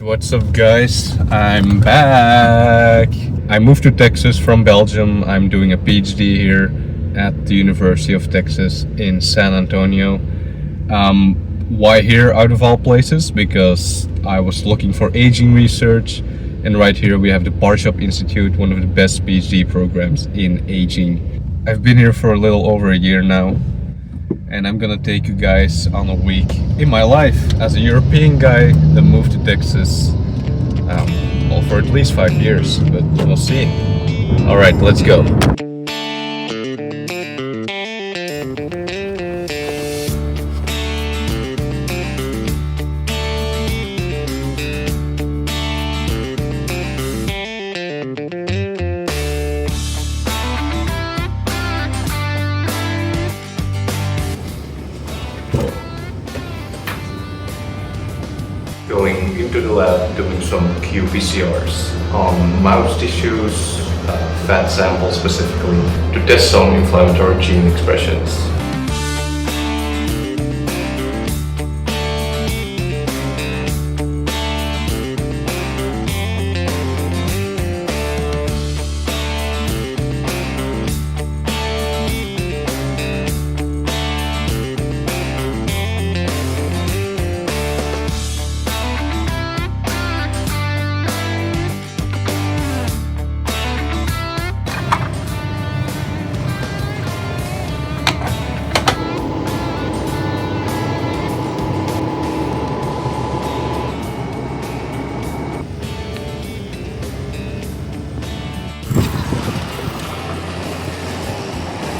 What's up guys, I'm back. I moved to Texas from Belgium. I'm doing a PhD here at the University of Texas in San Antonio. Why here out of all places? Because I was looking for aging research, and right here we have the Barshop Institute, one of the best PhD programs in aging. I've been here for a little over a year now, and I'm gonna take you guys on a week in my life as a European guy that moved to Texas well, for at least 5 years, but we'll see. Alright, let's go. Going into the lab, doing some qPCRs on mouse tissues, fat samples specifically, to test some inflammatory gene expressions.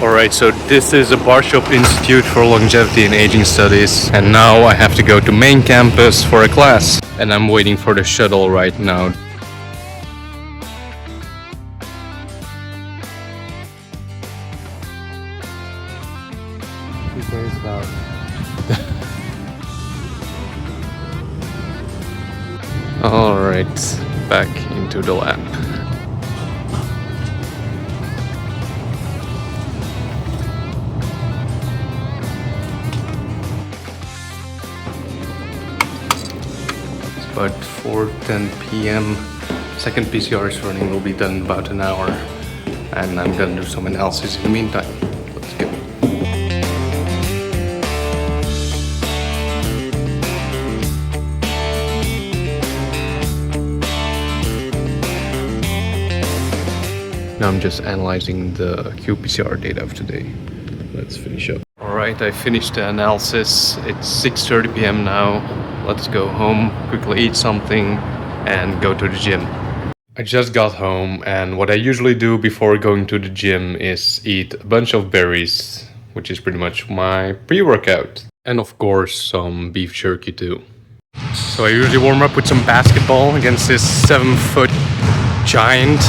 Alright, so this is a Barshop Institute for Longevity and Aging Studies, and now I have to go to main campus for a class, and I'm waiting for the shuttle right now. Who cares about? Alright, back into the lab. About 4:10 p.m. Second PCR is running, will be done in about an hour, and I'm gonna do some analysis in the meantime. Let's go. Now I'm just analyzing the qPCR data of today. Let's finish up. Alright, I finished the analysis. It's 6:30 p.m. now. Let's go home, quickly eat something, and go to the gym. I just got home, and what I usually do before going to the gym is eat a bunch of berries, which is pretty much my pre-workout. And of course, some beef jerky too. So I usually warm up with some basketball against this 7-foot giant.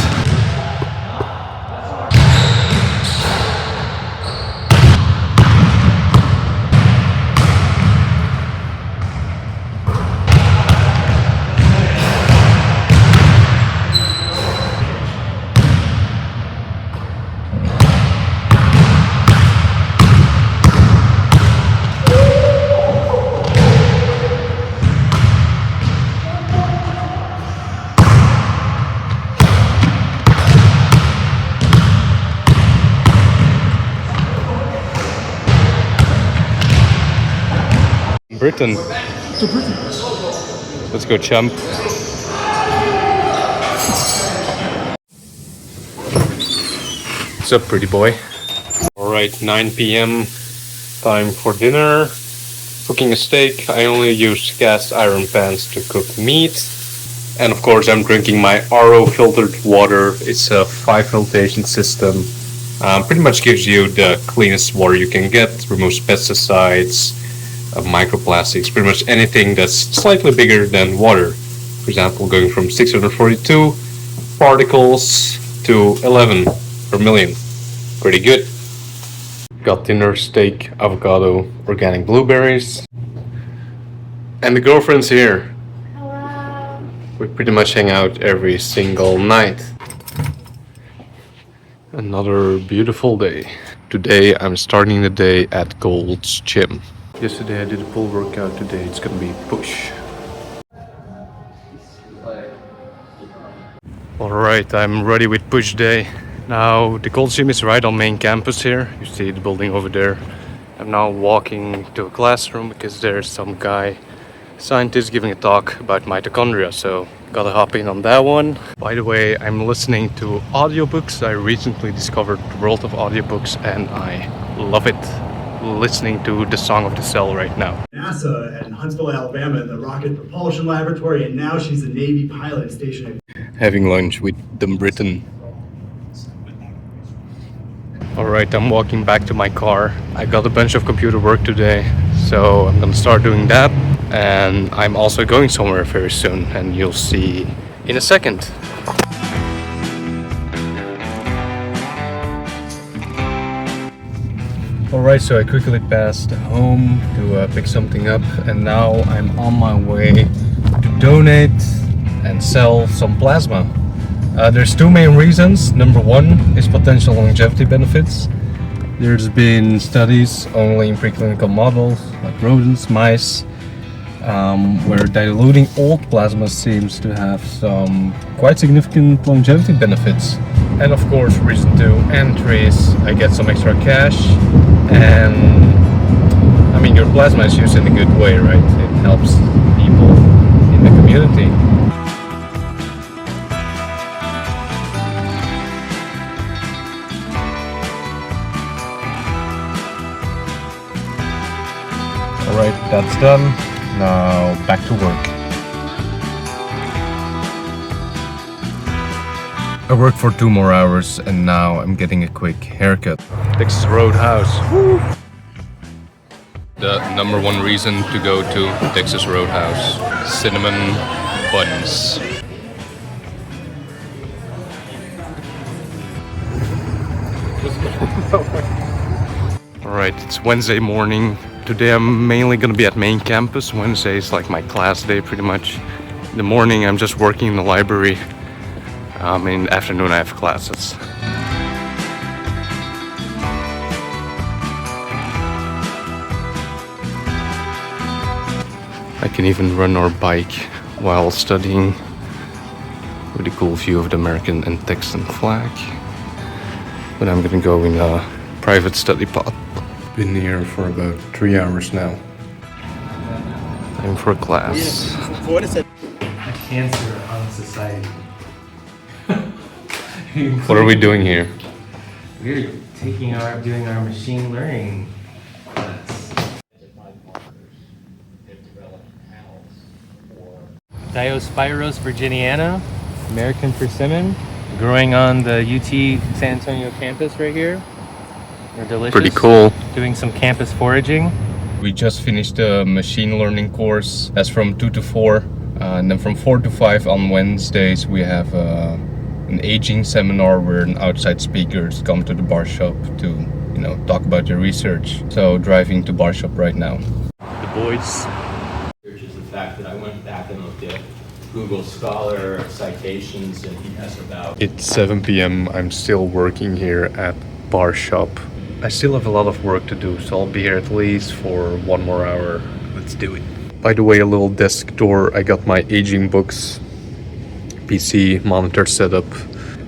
Britain. To Britain. Let's go, chump. What's up, pretty boy? Alright, 9 p.m. Time for dinner. Cooking a steak. I only use cast iron pans to cook meat. And of course, I'm drinking my RO filtered water. It's a 5-filtration system. Pretty much gives you the cleanest water you can get. Removes pesticides, microplastics, pretty much anything that's slightly bigger than water. For example, going from 642 particles to 11 per million. Pretty good. Got dinner, steak, avocado, organic blueberries. And the girlfriend's here. Hello. We pretty much hang out every single night. Another beautiful day. Today I'm starting the day at Gold's Gym. Yesterday I did a pull workout, today it's gonna be push. Alright, I'm ready with push day. Now, the Gold Gym is right on main campus here. You see the building over there. I'm now walking to a classroom because there's some guy, scientist, giving a talk about mitochondria. So, gotta hop in on that one. By the way, I'm listening to audiobooks. I recently discovered the world of audiobooks and I love it. Listening to The Song of the Cell right now. NASA in Huntsville, Alabama, in the Rocket Propulsion Laboratory, and now she's a Navy pilot stationed at Having lunch with them Britain. Alright, I'm walking back to my car. I got a bunch of computer work today, so I'm gonna start doing that. And I'm also going somewhere very soon, and you'll see in a second. Alright, so I quickly passed home to pick something up, and now I'm on my way to donate and sell some plasma. There's two main reasons. Number one is potential longevity benefits. There's been studies only in preclinical models like rodents, mice, where diluting old plasma seems to have some quite significant longevity benefits. And of course, reason two, entry is I get some extra cash, and I mean your plasma is used in a good way, right? It helps people in the community. Alright, that's done. Now back to work. I worked for 2 more hours and now I'm getting a quick haircut. Texas Roadhouse. Woo! The number one reason to go to Texas Roadhouse. Cinnamon buns. Alright, it's Wednesday morning. Today I'm mainly gonna be at main campus. Wednesday is like my class day pretty much. In the morning I'm just working in the library. In the afternoon I have classes. I can even run or bike while studying with a cool view of the American and Texan flag. But I'm gonna go in a private study pod. Been here for about 3 hours now. Time for class. Cancer on society. What are we doing here? We're doing our machine learning class. Diospyros virginiana, American persimmon, growing on the UT San Antonio campus right here. They're delicious. Pretty cool. Doing some campus foraging. We just finished a machine learning course. That's from 2 to 4. And then from 4 to 5 on Wednesdays we have an aging seminar where an outside speakers come to the Barshop to, talk about their research. So driving to Barshop right now. The boys. Which is the fact that I went back and looked at Google Scholar citations, and he has about... It's 7 p.m. I'm still working here at Barshop. I still have a lot of work to do, so I'll be here at least for 1 more hour. Let's do it. By the way, a little desk tour. I got my aging books, PC, monitor setup.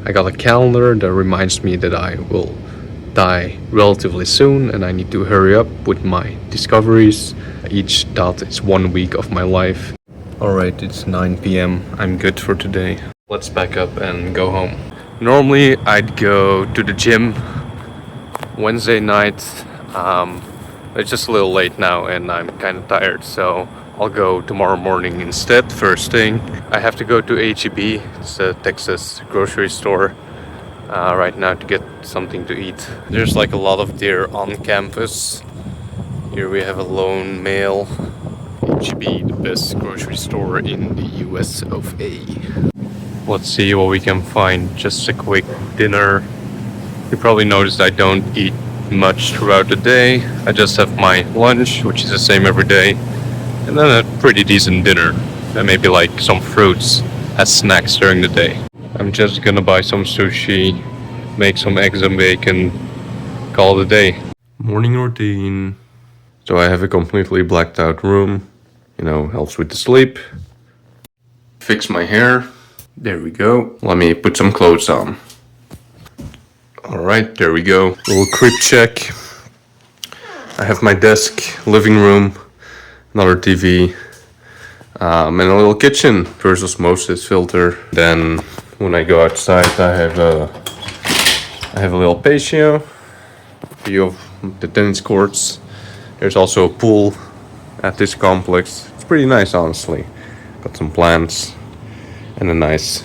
I got a calendar that reminds me that I will die relatively soon and I need to hurry up with my discoveries. Each dot is 1 week of my life. Alright, it's 9 p.m. I'm good for today. Let's pack up and go home. Normally I'd go to the gym Wednesday night. It's just a little late now and I'm kind of tired, so I'll go tomorrow morning instead. First thing, I have to go to H-E-B, it's a Texas grocery store, right now to get something to eat. There's like a lot of deer on campus. Here we have a lone male. H-E-B, the best grocery store in the US of A. Let's see what we can find. Just a quick dinner. You probably noticed I don't eat much throughout the day. I just have my lunch, which is the same every day. And then a pretty decent dinner, and maybe like some fruits as snacks during the day. I'm just gonna buy some sushi, make some eggs and bacon, call it a day. Morning routine. So I have a completely blacked out room, helps with the sleep. Fix my hair. There we go. Let me put some clothes on. Alright, there we go. Little crib check. I have my desk, living room, another TV, and a little kitchen, reverse osmosis filter. Then when I go outside, I have a little patio, view of the tennis courts. There's also a pool at this complex. It's pretty nice, honestly. Got some plants and a nice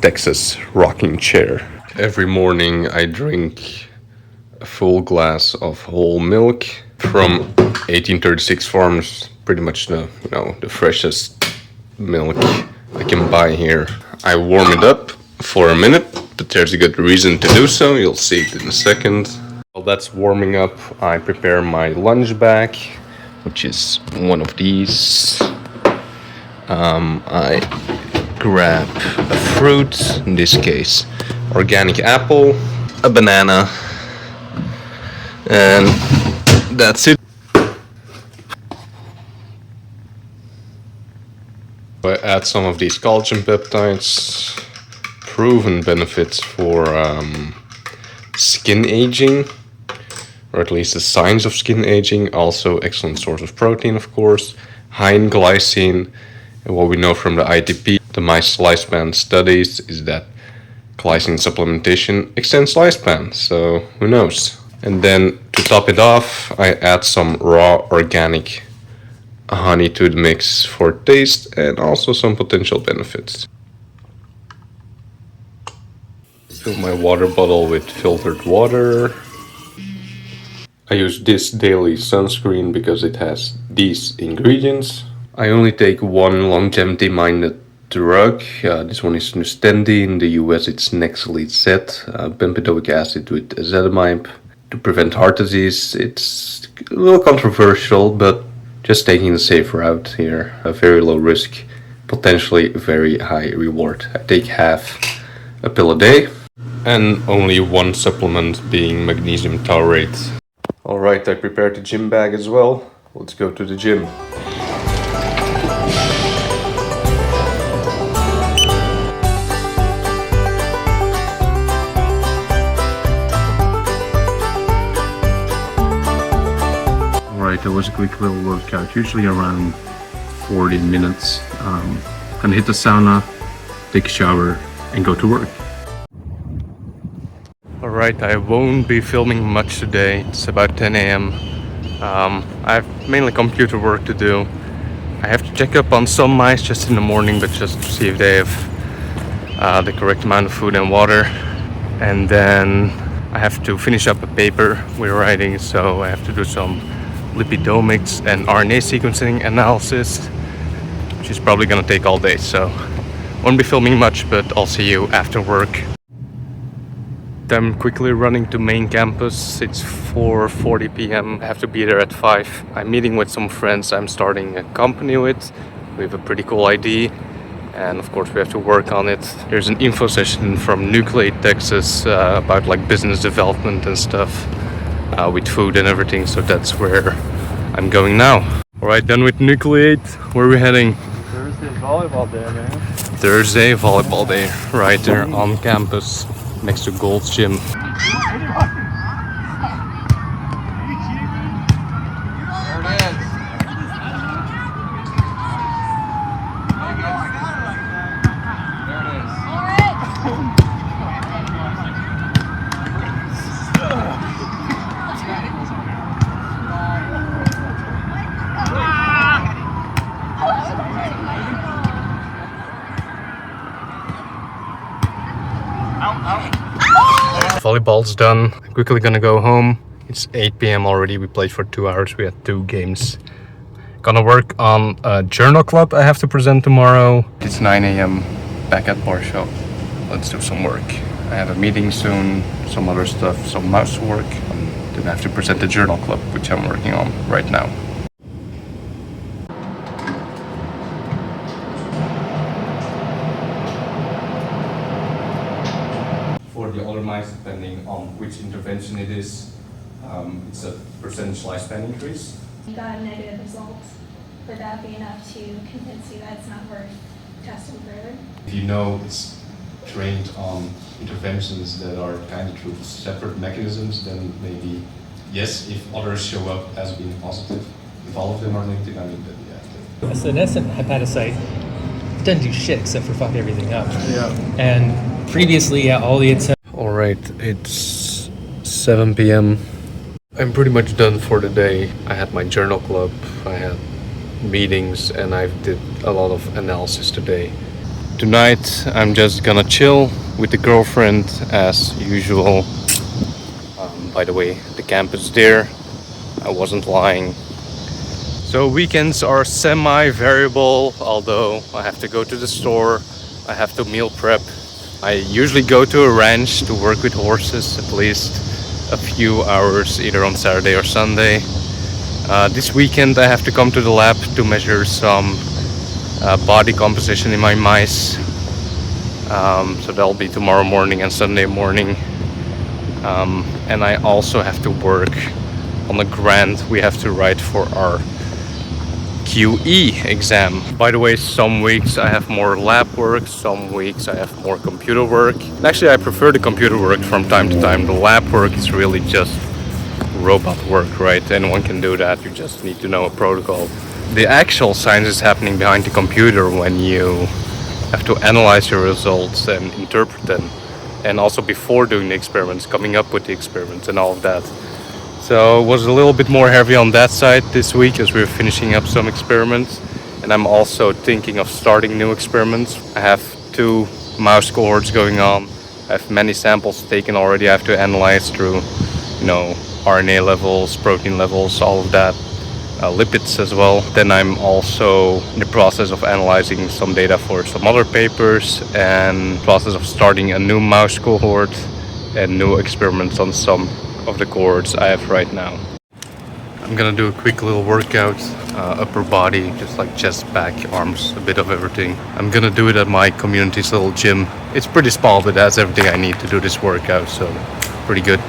Texas rocking chair. Every morning I drink a full glass of whole milk from 1836 farms. Pretty much the freshest milk I can buy here. I warm it up for a minute, but there's a good reason to do so. You'll see it in a second. While that's warming up, I prepare my lunch bag, which is one of these. I grab a fruit, in this case organic apple, a banana, and that's it. I add some of these collagen peptides, proven benefits for skin aging, or at least the signs of skin aging. Also excellent source of protein, of course, high in glycine. And what we know from the ITP, the mice lifespan studies, is that glycine supplementation extends lifespan, so who knows. And then to top it off, I add some raw organic honey to the mix for taste and also some potential benefits. Fill my water bottle with filtered water. I use this daily sunscreen because it has these ingredients. I only take one longevity-minded drug. This one is Nustendi. In the US it's Nexlizet, bempedoic acid with ezetimibe to prevent heart disease. It's a little controversial, but just taking the safe route here. A very low risk, potentially very high reward. I take half a pill a day and only one supplement, being magnesium taurate. Alright, I prepared the gym bag as well. Let's go to the gym. Alright, that was a quick little workout, usually around 40 minutes. Gonna hit the sauna, take a shower, and go to work. Alright, I won't be filming much today. It's about 10 a.m. I have mainly computer work to do. I have to check up on some mice just in the morning, but just to see if they have the correct amount of food and water. And then I have to finish up a paper we're writing, so I have to do some lipidomics and RNA sequencing analysis, which is probably gonna take all day, so won't be filming much, but I'll see you after work. I'm quickly running to main campus. It's 4:40 p.m. I have to be there at 5. I'm meeting with some friends I'm starting a company with. We have a pretty cool ID, and of course we have to work on it. There's an info session from Nucleate, Texas, about like business development and stuff, with food and everything, so that's where I'm going now. Alright, done with Nucleate. Where are we heading? Thursday volleyball day, man. Thursday volleyball day, right there on campus, next to Gold's Gym. Volleyball's done. I'm quickly gonna go home. It's 8 p.m. already. We played for 2 hours. We had 2 games. Gonna work on a journal club I have to present tomorrow. It's 9 a.m. back at Barshop. Let's do some work. I have a meeting soon, some other stuff, some mouse work. Then I have to present the journal club, which I'm working on right now. For the other mice, depending on which intervention it is, it's a percentage lifespan increase. You got a negative result. Would that be enough to convince you that it's not worth test them further. If you know it's trained on interventions that are kind of through separate mechanisms, then maybe yes, if others show up as being positive, if all of them are negative, I mean, then yeah. A senescent hepatocyte doesn't do shit except for fuck everything up. Yeah. And previously, yeah, all the attempts. All right, it's 7 p.m. I'm pretty much done for the day. I had my journal club, I had meetings, and I did a lot of analysis today. Tonight, I'm just gonna chill with the girlfriend as usual. By the way, the camp is there. I wasn't lying. So weekends are semi-variable, although I have to go to the store, I have to meal prep. I usually go to a ranch to work with horses at least a few hours, either on Saturday or Sunday. This weekend I have to come to the lab to measure some body composition in my mice. So that'll be tomorrow morning and Sunday morning. And I also have to work on the grant we have to write for our QE exam. By the way, some weeks I have more lab work, some weeks I have more computer work. And actually I prefer the computer work from time to time. The lab work is really just robot work, right? Anyone can do that, you just need to know a protocol. The actual science is happening behind the computer when you have to analyze your results and interpret them. And also before doing the experiments, coming up with the experiments and all of that. So it was a little bit more heavy on that side this week as we're finishing up some experiments. And I'm also thinking of starting new experiments. I have 2 mouse cohorts going on. I have many samples taken already. I have to analyze through, you know, RNA levels, protein levels, all of that. Lipids as well. Then I'm also in the process of analyzing some data for some other papers and process of starting a new mouse cohort and new experiments on some of the cohorts I have right now. I'm gonna do a quick little workout, upper body, just like chest, back, arms, a bit of everything. I'm gonna do it at my community's little gym. It's pretty small, but it has everything I need to do this workout, so pretty good.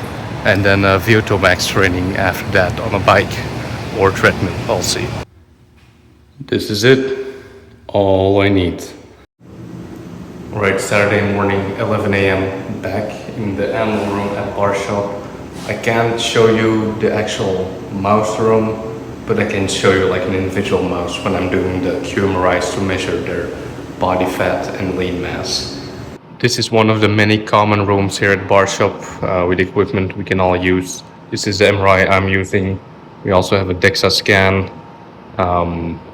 And then VO2 max training after that on a bike or treadmill, I'll see. This is it, all I need. Alright, Saturday morning, 11 a.m. back in the animal room at Barshop. I can't show you the actual mouse room, but I can show you like an individual mouse when I'm doing the QMRIs to measure their body fat and lean mass. This is one of the many common rooms here at Barshop with equipment we can all use. This is the MRI I'm using. We also have a DEXA scan,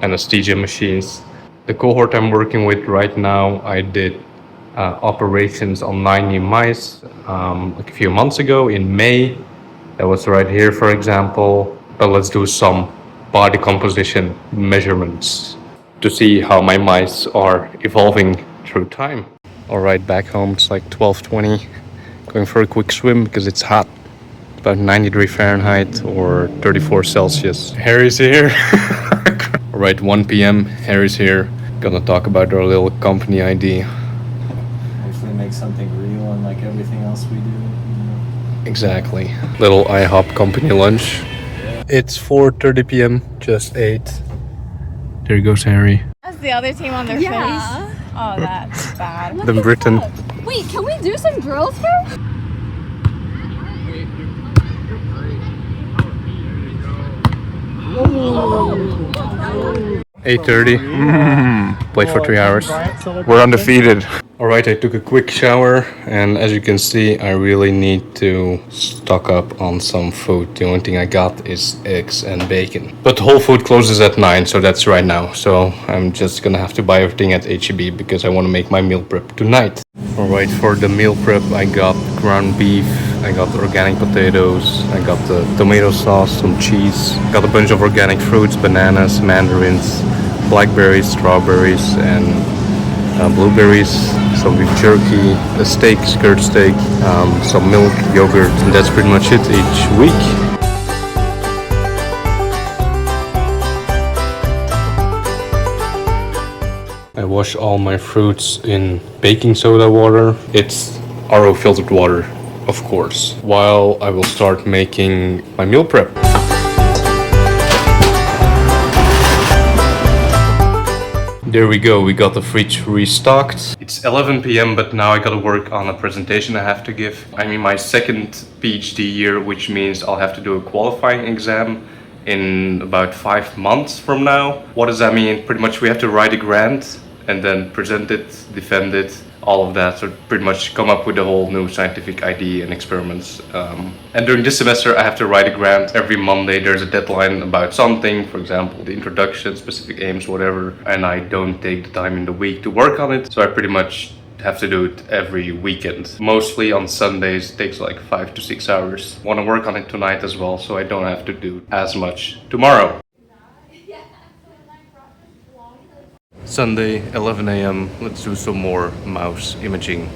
anesthesia machines. The cohort I'm working with right now, I did operations on 90 mice like a few months ago in May. That was right here, for example. But let's do some body composition measurements to see how my mice are evolving through time. All right, back home it's like 12:20. Going for a quick swim because it's hot. About 90 Fahrenheit or 34 Celsius. Harry's here. All right, 1 p.m. Harry's here. Gonna talk about our little company ID. Hopefully make something real unlike everything else we do. Exactly. Little IHOP company lunch. It's 4:30 p.m. Just ate. There goes Harry. That's the other team on their face. Oh, that's bad. Then Britain. Wait, can we do some drills first? 8:30. Played for 3 hours. We're undefeated. Alright, I took a quick shower, and as you can see, I really need to stock up on some food. The only thing I got is eggs and bacon. But Whole Food closes at 9, so that's right now. So I'm just gonna have to buy everything at H-E-B because I want to make my meal prep tonight. Alright, for the meal prep, I got ground beef, I got organic potatoes, I got the tomato sauce, some cheese, got a bunch of organic fruits, bananas, mandarins, blackberries, strawberries, and blueberries, some beef jerky, a steak, skirt steak, some milk, yogurt, and that's pretty much it each week. I wash all my fruits in baking soda water. It's RO filtered water, of course, while I will start making my meal prep. There we go, we got the fridge restocked. It's 11 p.m. but now I gotta work on a presentation I have to give. I'm in my second PhD year, which means I'll have to do a qualifying exam in about 5 months from now. What does that mean? Pretty much we have to write a grant and then present it, defend it, all of that. So pretty much come up with a whole new scientific idea and experiments. And during this semester I have to write a grant. Every Monday there's a deadline about something, for example, the introduction, specific aims, whatever. And I don't take the time in the week to work on it. So I pretty much have to do it every weekend. Mostly on Sundays, it takes like 5 to 6 hours. Want to work on it tonight as well, so I don't have to do as much tomorrow. Sunday, 11 a.m. Let's do some more mouse imaging.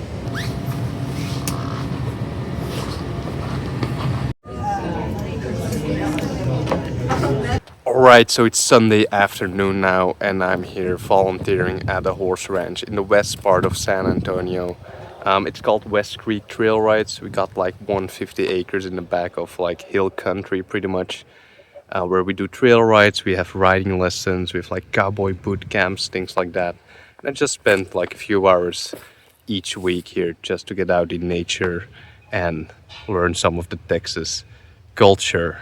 Alright, so it's Sunday afternoon now and I'm here volunteering at a horse ranch in the west part of San Antonio. It's called West Creek Trail Rides. We got like 150 acres in the back of like hill country pretty much, where we do trail rides. We have riding lessons, we have like cowboy boot camps, things like that. And I just spent like a few hours each week here just to get out in nature and learn some of the Texas culture.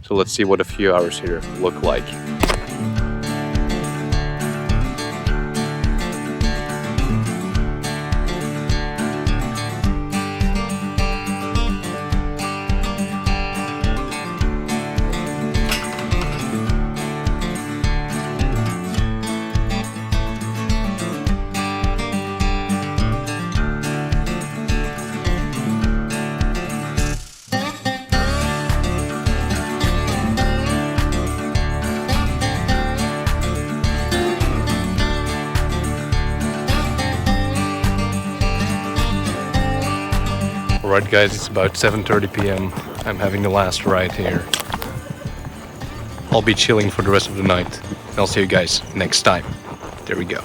So let's see what a few hours here look like. Alright guys, it's about 7:30 p.m. I'm having the last ride here. I'll be chilling for the rest of the night. I'll see you guys next time. There we go.